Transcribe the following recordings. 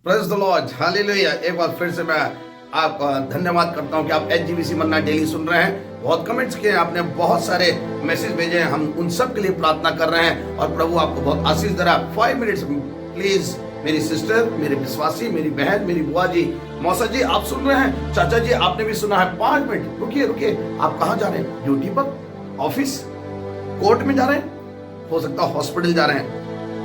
Praise the Lord, hallelujah. एक बार फिर से मैं आपका धन्यवाद करता हूं कि आप एचजीबीसी मन्ना डेली सुन रहे हैं। बहुत कमेंट्स किए, आपने बहुत सारे मैसेज भेजे हैं, हम उन सब के लिए प्रार्थना कर रहे हैं और प्रभु आपको बहुत आशीष दे रहा है। 5 मिनट्स प्लीज, मेरी सिस्टर, मेरे विश्वासी, मेरी बहन, मेरी बुआ जी, मौसा जी, आप सुन रहे हैं, चाचा जी आपने भी सुना है। 5 मिनट रुकिए। आप कहाँ जा रहे हैं? ड्यूटी पर, ऑफिस, कोर्ट में जा रहे हैं, हो सकता है हॉस्पिटल जा रहे हैं,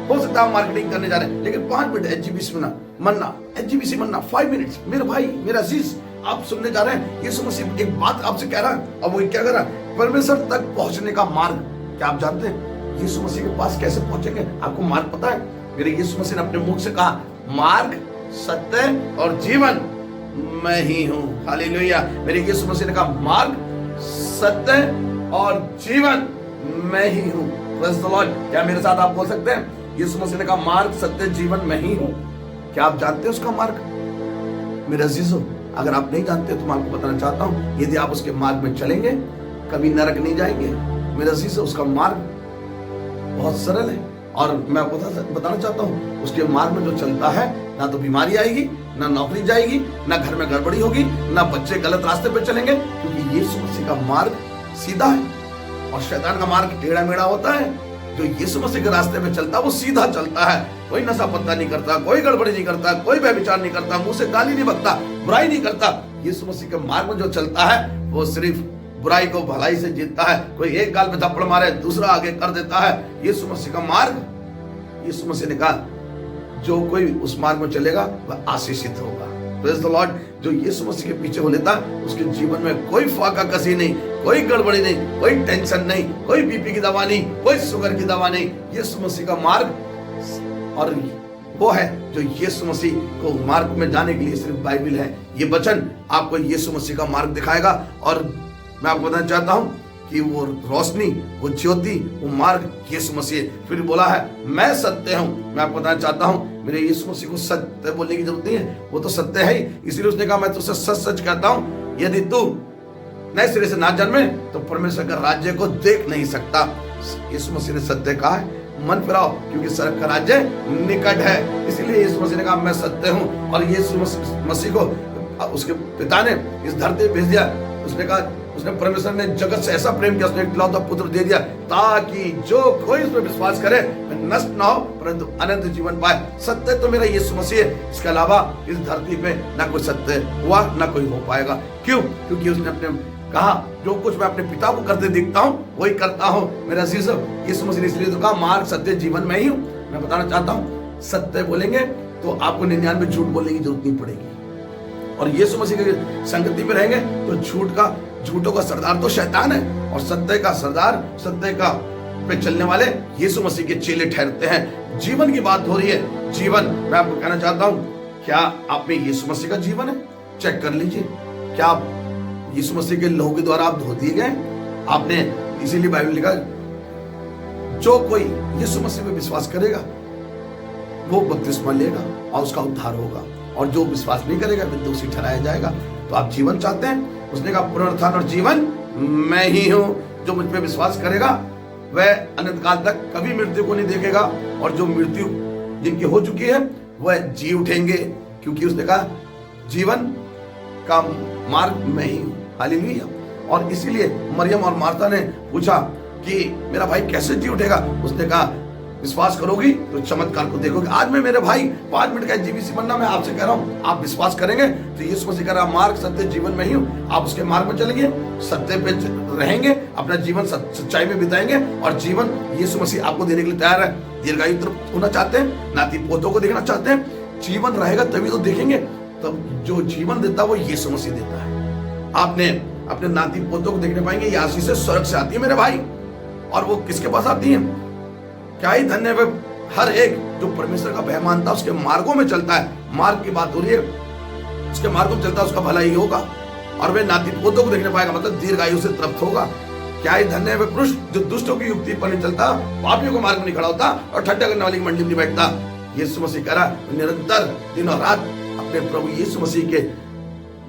हो सकता है मार्केटिंग करने जा रहे हैं, लेकिन 5 मिनट एचजीबीसी मन्ना, एचजीबीसी मन्ना 5 मिनट्स। मेरे भाई, मेरा अजीज, आप सुनने जा रहे हैं। यीशु मसीह एक बात आपसे कह रहा है और वो क्या कर रहा है? परमेश्वर तक पहुंचने का मार्ग क्या आप जानते हैं? यीशु मसीह के पास कैसे पहुंचेंगे? आपको मार्ग पता है? मेरे यीशु मसीह ने अपने मुख से कहा, मार्ग, सत्य और जीवन मैं ही हूं। हालेलुया। मेरे यीशु मसीह ने कहा, मार्ग, सत्य और जीवन मैं ही हूं। Praise the Lord. क्या मेरे साथ आप बोल सकते हैं? यीशु मसीह ने कहा, मार्ग, सत्य, जीवन मैं ही हूं। क्या आप जानते हैं उसका मार्ग? मेरे अजीजों, अगर आप नहीं जानते तो मैं आपको बताना चाहता हूं, यदि आप उसके मार्ग में चलेंगे कभी नरक नहीं जाएंगे। मेरे अजीजों, उसका मार्ग बहुत सरल है और मैं आपको बताना चाहता हूं, उसके मार्ग में जो चलता है, ना तो बीमारी आएगी, ना नौकरी जाएगी, ना घर में गड़बड़ी होगी, ना बच्चे गलत रास्ते पे चलेंगे, क्योंकि यीशु मसीह का मार्ग सीधा है और शैतान का मार्ग टेढ़ा मेढ़ा होता है। जो यीशु मसीह के रास्ते में चलता है वो सीधा चलता है। कोई नशा पत्ता नहीं करता, कोई गड़बड़ी नहीं करता, कोई व्यभिचार नहीं करता, मुंह से गाली नहीं बकता, बुराई नहीं करता। यीशु मसीह के मार्ग में जो चलता है वो सिर्फ बुराई को भलाई से जीतता है। कोई एक गाल पे थप्पड़ मारे, दूसरा आगे कर देता है। यीशु मसीह का मार्ग, यीशु मसीह ने कहा, जो कोई उस मार्ग में चलेगा वह आशीषित होगा। Praise the Lord. जो यीशु मसीह के पीछे हो लेता, उसके जीवन में कोई फाका कसी नहीं, कोई गड़बड़ी नहीं, कोई टेंशन नहीं, कोई बीपी की दवा नहीं, कोई शुगर की दवा नहीं। यीशु मसीह का मार्ग और वो है जो यीशु मसीह को मार्ग में जाने के लिए सिर्फ बाइबल है। ये वचन आपको यीशु मसीह का मार्ग दिखाएगा और मैं आपको बताना चाहता हूं कि वो रोशनी, वो ज्योति, वो मार्ग यीशु मसीह। फिर बोला है, मैं सत्य हूं। मैं आपको बताना चाहता हूं, मेरे यीशु मसीह को सत्य बोलने की जरूरत नहीं है, वो तो सत्य है ही। इसलिए उसने कहा, मैं तुझसे सच सच कहता हूं, यदि तू नए सिरे से ना जन्मे तो परमेश्वर का राज्य को देख नहीं सकता। यीशु मसीह ने सत्य कहा है, मन फिराओ क्योंकि स्वर्ग का राज्य निकट है। इसलिए यीशु मसीह ने कहा, मैं सत्य हूं। और यीशु मसीह को उसके पिता ने इस धरती पे भेज दिया। उसने कहा, उसने परमेश्वर ने जगत से ऐसा प्रेम किया, उसने इकलौता पुत्र दे दिया ताकि जो कोई उस पर विश्वास करे नष्ट ना हो परंतु अनंत जीवन पाए। सत्य तो मेरा यीशु मसीह है, इसके अलावा इस धरती पे ना कोई सत्य हुआ, ना कोई हो पाएगा। क्यों? क्योंकि उसने अपने कहा, जो कुछ मैं अपने पिता को करते दिखता हूँ वही करता हूँ। मेरा अजीजों, यीशु मसीह ने इसलिए तो कहा, मार्ग, सत्य, जीवन मैं ही हूँ। मैं बताना चाहता हूँ, सत्य बोलेंगे तो आपको 99 झूठ बोलने की जरूरत नहीं पड़ेगी। और यीशु मसीह की संगति में रहेंगे तो झूठों का सरदार तो शैतान है और सत्य का सरदार, सत्य का पे चलने वाले यीशु मसीह के चेले ठहरते हैं। जीवन की बात हो रही है, जीवन। मैं आपको कहना चाहता हूं, क्या आप में यीशु मसीह का जीवन है? चेक कर लीजिए। क्या आप यीशु मसीह के लहू के द्वारा आप धो दिए गए? आपने, इसीलिए बाइबल लिखा, जो कोई यीशु मसीह पे विश्वास करेगा वो बपतिस्मा लेगा और उसका उद्धार होगा, और जो विश्वास नहीं करेगा वह दोषी ठहराया जाएगा। तो आप जीवन चाहते हैं? उसने कहा, पुनरुत्थान और जीवन मैं ही हूं। जो मुझ पे विश्वास करेगा वह अनंत काल तक कभी मृत्यु को नहीं देखेगा, और जो मृत्यु जिनकी हो चुकी है वह जी उठेंगे, क्योंकि उसने कहा, जीवन का मार्ग मैं ही हूं। हालेलुया। और इसीलिए मरियम और मार्था ने पूछा कि मेरा भाई कैसे जी उठेगा? उसने कहा, विश्वास करोगी तो चमत्कार को देखोगे। आज मैं, मेरे भाई, 5 मिनट का एचजीबीसी बनना, मैं आपसे कह रहा हूं, आप विश्वास करेंगे तो यीशु मसीह कह रहा, मार्ग, सत्य, जीवन में ही हूं। आप उसके मार्ग में चलेंगे, सत्य पे रहेंगे, अपना जीवन सच्चाई में बिताएंगे, और जीवन यीशु मसीह आपको देने के लिए तैयार है। दीर्घायु होना चाहते हैं, नाती पोतों को देखना चाहते हैं, जीवन रहेगा तभी तो देखेंगे। तब जो जीवन देता है वो यीशु मसीह देता है। आपने अपने नाती पोतों को देखने पाएंगे, ये आशीष स्वर्ग से आती है मेरे भाई। और वो किसके पास आती है? क्या ही धन्य है हर एक जो परमेश्वर का भय मानता है, उसके मार्गों में चलता है। मार्ग की बात हो रही है, उसके मार्गों में चलता है, उसका भला ही होगा, और वे नाती पोतों को देखने पाएगा, मतलब दीर्घायु से तृप्त होगा। क्या ही धन्य है वह पुरुष जो दुष्टों की युक्ति पर नहीं चलता, पापियों के मार्ग में नहीं खड़ा होता, और ठट्ठा करने वाली की मंडली में नहीं बैठता। यीशु मसीह कह रहा, निरंतर दिन और रात अपने प्रभु यीशु मसीह के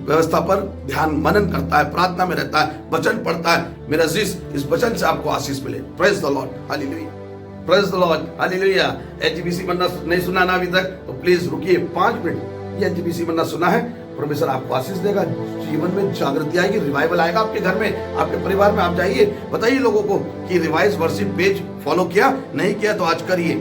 व्यवस्था पर ध्यान मनन करता है, प्रार्थना में रहता है, वचन पढ़ता है। मेरा अजीज, इस वचन से आपको आशीष मिले। Praise the Lord. Hallelujah. Praise the Lord, hallelujah. HGBC manna नहीं सुना ना अभी तक, तो प्लीज रुकिए 5 मिनट। ये एचजीबीसी मन्ना सुना है, परमेश्वर आपको आशीष देगा, जीवन में जागृति आएगी, रिवाइवल आएगा आपके घर में, आपके परिवार में। आप जाइए, बताइए लोगों को कि रिवाइज वर्शिप पेज फॉलो किया, नहीं किया तो आज करिए।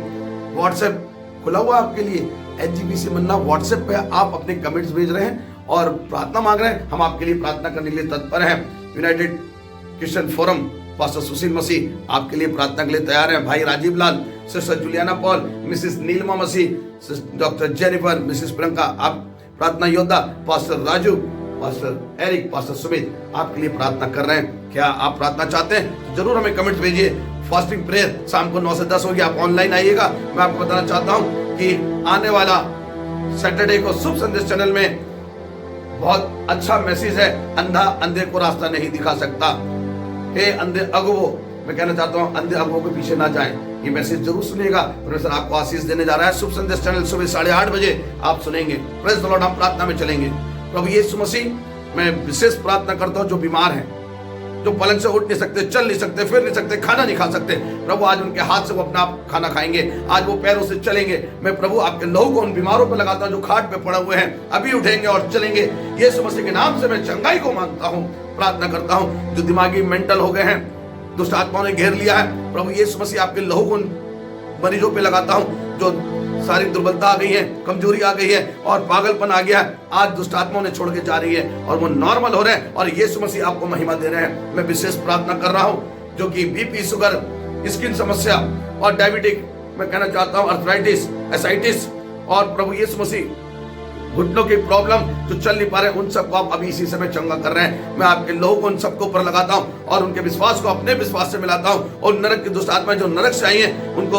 व्हाट्सएप खुला हुआ आपके लिए, एचजीबीसी मन्ना व्हाट्सएप पे आप अपने कमेंट्स भेज रहे हैं और प्रार्थना मांग रहे हैं, हम आपके लिए प्रार्थना करने के लिए तत्पर हैं। United Christian forum pastor Sushil Masih आपके लिए प्रार्थना के लिए तैयार है। भाई Rajiv Lal, sister Juliana Paul, Mrs Neelma Masih, doctor Jennifer, Mrs Priyanka, आप प्रार्थना योद्धा, pastor Raju, pastor Eric, pastor Sumit आपके लिए प्रार्थना कर रहे हैं। क्या आप प्रार्थना चाहते हैं तो जरूर हमें कमेंट्स भेजिए। फास्टिंग प्रेयर शाम को 9 से 10 होगी, आप ऑनलाइन आइएगा। मैं आपको बताना चाहता हूं कि आने वाला सैटरडे को शुभ संदेश चैनल में बहुत अच्छा मैसेज है, अंधा अंधे को रास्ता नहीं दिखा सकता। हे अंधे अगुवो, मैं कहना चाहता हूं अंधे अगुवो के पीछे ना जाएं, ये मैसेज जरूर सुनिएगा। परमेश्वर आपको आशीष देने जा रहा है। शुभ संदेश चैनल सुबह 8:30 बजे आप सुनेंगे। Praise the Lord. हम प्रार्थना में चलेंगे। प्रभु यीशु मसीह, मैं विशेष प्रार्थना करता हूं जो बीमार हैं, जो पलंग से उठ नहीं सकते, चल नहीं सकते, फिर नहीं सकते, खाना नहीं खा सकते, प्रभु आज उनके हाथ से वो अपना खाना खाएंगे, आज वो पैरों से चलेंगे। मैं प्रभु आपके लहू को उन बीमारों पर लगाता हूं जो खाट पे पड़े हुए हैं, अभी उठेंगे और चलेंगे। यीशु मसीह के नाम से मैं चंगाई को मांगता हूं, प्रार्थना करता हूं। जो दिमागी मेंटल हो गए हैं, दुष्ट आत्माओं ने घेर लिया है, प्रभु यीशु मसीह आपके लहू को उन मरीजों पे लगाता हूं जो सारी दुर्बलता आ गई है, कमजोरी आ गई है और पागलपन आ गया है, आज दुष्ट आत्माओं ने छोड़ के जा रही है और वो नॉर्मल हो रहे हैं और यीशु मसीह आपको महिमा दे रहे हैं। मैं विशेष प्रार्थना कर रहा हूं जो कि बीपी, शुगर, स्किन समस्या और डायबिटिक, मैं कहना चाहता हूं अर्थराइटिस, एसाइटिस और प्रभु यीशु मसीह घुटनों की प्रॉब्लम जो चल नहीं पा रहे, उन सबको आप अभी इसी समय चंगा कर रहे हैं। मैं आपके लोगों को उन सबको ऊपर लगाता हूं और उनके विश्वास को अपने विश्वास से मिलाता हूं। और नरक की दुष्ट आत्माएं जो नरक से आई हैं, उनको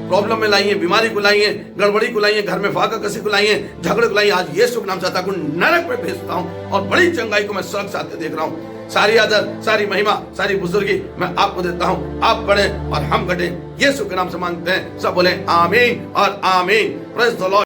प्रॉब्लम में लाई है, बीमारी को लाई है, गड़बड़ी को लाई है, घर में फाका कसी को लाई है, झगड़े को लाई है, आज यीशु के नाम से को नरक में भेजता हूं और बड़ी चंगाई को मैं स्वर्ग से आते देख रहा हूं। सारी आदर, सारी महिमा, सारी बुजुर्गी मैं आपको देता हूं। आप बढ़े और हम घटे, यीशु के नाम से मांगते हैं। सब बोले आमीन और आमीन। Praise the Lord.